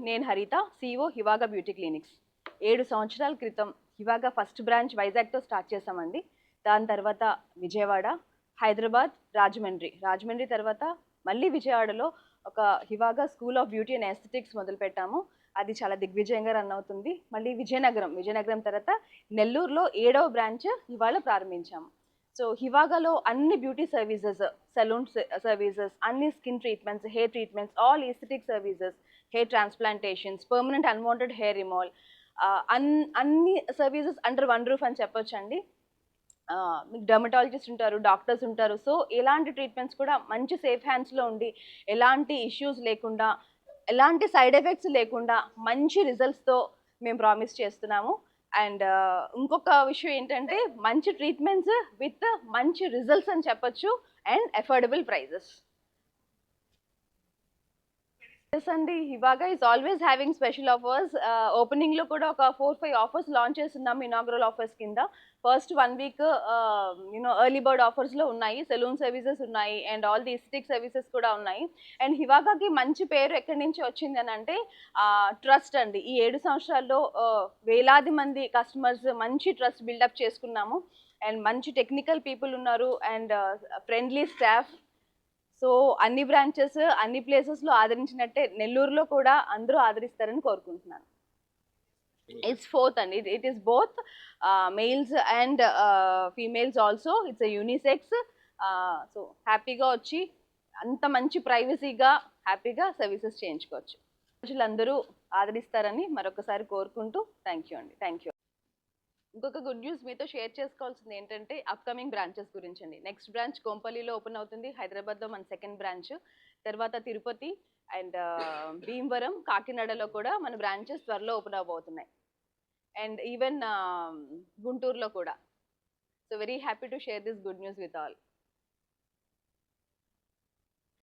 నేను హరిత, CEO హివాగా beauty clinics. 7 సంవత్సరాల క్రితం హివాగా ఫస్ట్ బ్రాంచ్ వైజాగ్తో స్టార్ట్ చేసామండి. దాని తర్వాత విజయవాడ, హైదరాబాద్, రాజమండ్రి తర్వాత మళ్ళీ విజయవాడలో ఒక హివాగా school of beauty and aesthetics మొదలుపెట్టాము. అది చాలా దిగ్విజయంగా రన్ అవుతుంది. మళ్ళీ విజయనగరం తర్వాత నెల్లూరులో 7వ బ్రాంచ్ ఇవాళ ప్రారంభించాము. సో హివాగాలో అన్ని బ్యూటీ సర్వీసెస్, సలూన్ సర్వీసెస్, అన్ని skin treatments, hair treatments, all aesthetic services, hair transplantations, permanent unwanted hair removal, అన్ని సర్వీసెస్ అండర్ వన్ రూఫ్ అని చెప్పొచ్చండి. మీకు డర్మటాలజిస్ట్ ఉంటారు, డాక్టర్స్ ఉంటారు. సో ఎలాంటి ట్రీట్మెంట్స్ కూడా మంచి సేఫ్ హ్యాండ్స్లో ఉండి, ఎలాంటి ఇష్యూస్ లేకుండా, ఎలాంటి సైడ్ ఎఫెక్ట్స్ లేకుండా మంచి రిజల్ట్స్తో మేము ప్రామిస్ చేస్తున్నాము. అండ్ ఇంకొక విషయం ఏంటంటే మంచి ట్రీట్మెంట్స్ విత్ మంచి రిజల్ట్స్ అని చెప్పొచ్చు అండ్ అఫోర్డబుల్ ప్రైజెస్. అండి, హివాగా is always having special offers. ఓపెనింగ్లో కూడా ఒక 4-5 ఆఫర్స్ లాంచ్ చేస్తున్నాము, ఇనాగ్రల్ ఆఫర్స్ కింద. ఫస్ట్ 1 వీక్ ఎర్లీ బర్డ్ ఆఫర్స్లో ఉన్నాయి, సెలూన్ సర్వీసెస్ ఉన్నాయి and all the aesthetic services కూడా ఉన్నాయి. అండ్ హివాగాకి మంచి పేరు ఎక్కడి నుంచి వచ్చింది అని అంటే ట్రస్ట్ అండి. ఈ 7 సంవత్సరాల్లో వేలాది మంది కస్టమర్స్ మంచి ట్రస్ట్ బిల్డప్ చేసుకున్నాము. అండ్ మంచి టెక్నికల్ పీపుల్ ఉన్నారు అండ్ ఫ్రెండ్లీ స్టాఫ్. సో అన్ని బ్రాంచెస్ అన్ని ప్లేసెస్లో ఆదరించినట్టే నెల్లూరులో కూడా అందరూ ఆదరిస్తారని కోరుకుంటున్నాను. ఇట్స్ 4th అండి. It is both males and females also. It's a unisex. So హ్యాపీగా వచ్చి అంత మంచి ప్రైవసీగా హ్యాపీగా సర్వీసెస్ చేయించుకోవచ్చు. ప్రజలందరూ ఆదరిస్తారని మరొకసారి కోరుకుంటూ థ్యాంక్ యూ అండి. Thank you. ఇంకొక గుడ్ న్యూస్ మీతో షేర్ చేసుకోవాల్సింది ఏంటంటే అప్కమింగ్ బ్రాంచెస్ గురించి అండి. నెక్స్ట్ బ్రాంచ్ కొంపల్లిలో ఓపెన్ అవుతుంది, హైదరాబాద్లో మన సెకండ్ బ్రాంచ్. తర్వాత తిరుపతి అండ్ భీమవరం, కాకినాడలో కూడా మన బ్రాంచెస్ త్వరలో ఓపెన్ అవబోతున్నాయి. అండ్ ఈవెన్ గుంటూరులో కూడా. So very happy to share this good news with all.